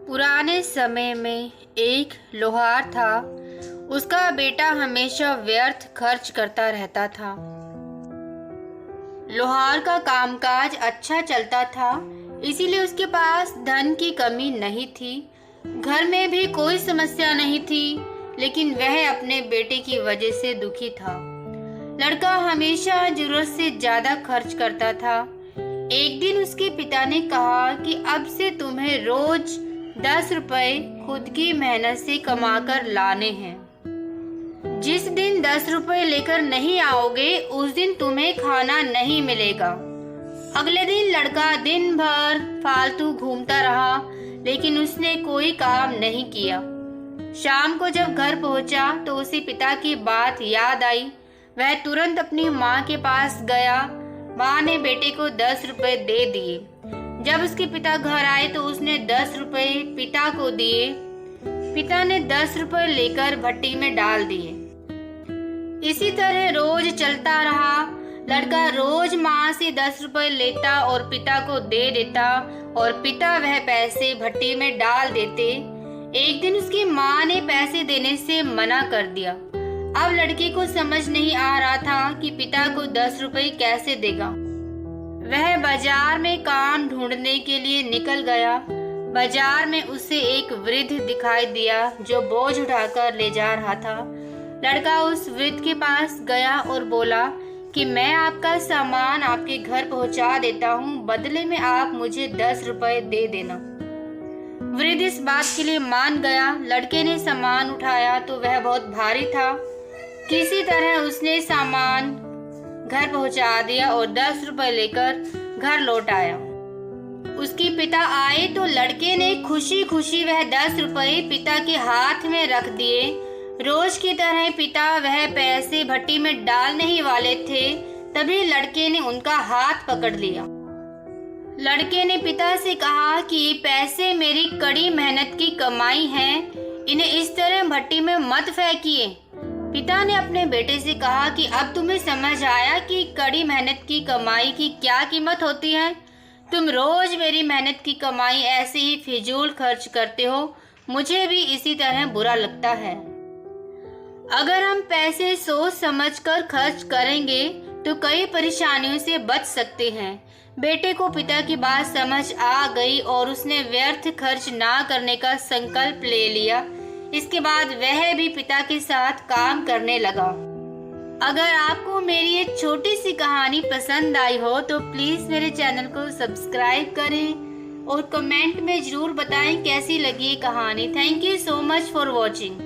पुराने समय में एक लोहार था। उसका बेटा हमेशा व्यर्थ खर्च करता रहता था। लोहार का कामकाज अच्छा चलता था, इसीलिए उसके पास धन की कमी नहीं थी। घर में भी कोई समस्या नहीं थी, लेकिन वह अपने बेटे की वजह से दुखी था। लड़का हमेशा जरूरत से ज्यादा खर्च करता था। एक दिन उसके पिता ने कहा कि अब से तुम्हें रोज 10 रुपए खुद की मेहनत से कमाकर लाने हैं। जिस दिन 10 रुपए लेकर नहीं आओगे, उस दिन तुम्हें खाना नहीं मिलेगा। अगले दिन लड़का दिन भर फालतू घूमता रहा, लेकिन उसने कोई काम नहीं किया। शाम को जब घर पहुंचा तो उसे पिता की बात याद आई। वह तुरंत अपनी माँ के पास गया। माँ ने बेटे को 10 रुपए दे दिए। जब उसके पिता घर आए तो उसने 10 रुपए पिता को दिए। पिता ने 10 रुपए लेकर भट्टी में डाल दिए। इसी तरह रोज चलता रहा। लड़का रोज माँ से 10 रुपए लेता और पिता को दे देता, और पिता वह पैसे भट्टी में डाल देते। एक दिन उसकी माँ ने पैसे देने से मना कर दिया। अब लड़के को समझ नहीं आ रहा था कि पिता को 10 रुपए कैसे देगा। वह बाजार में काम ढूंढने के लिए निकल गया। बाजार में उसे एक वृद्ध दिखाई दिया जो बोझ उठाकर ले जा रहा था। लड़का उस वृद्ध के पास गया और बोला कि मैं आपका सामान आपके घर पहुंचा देता हूं, बदले में आप मुझे 10 रुपए दे देना। वृद्ध इस बात के लिए मान गया। लड़के ने सामान उठाया तो वह बहुत भारी था। किसी तरह उसने सामान घर पहुंचा दिया और 10 रुपए लेकर घर लौट आया। उसके पिता आए तो लड़के ने खुशी खुशी वह 10 रुपए पिता के हाथ में रख दिए। रोज की तरह पिता वह पैसे भट्टी में डालने ही वाले थे, तभी लड़के ने उनका हाथ पकड़ लिया। लड़के ने पिता से कहा कि ये पैसे मेरी कड़ी मेहनत की कमाई है, इन्हें इस तरह भट्टी में मत फेंकिए। पिता ने अपने बेटे से कहा कि अब तुम्हें समझ आया कि कड़ी मेहनत की कमाई की क्या कीमत होती है। तुम रोज मेरी मेहनत की कमाई ऐसे ही फिजूल खर्च करते हो, मुझे भी इसी तरह बुरा लगता है। अगर हम पैसे सोच समझकर खर्च करेंगे तो कई परेशानियों से बच सकते हैं। बेटे को पिता की बात समझ आ गई और उसने व्यर्थ खर्च ना करने का संकल्प ले लिया। इसके बाद वह भी पिता के साथ काम करने लगा। अगर आपको मेरी ये छोटी सी कहानी पसंद आई हो तो प्लीज मेरे चैनल को सब्सक्राइब करें और कमेंट में जरूर बताएं कैसी लगी ये कहानी। Thank you so much for watching.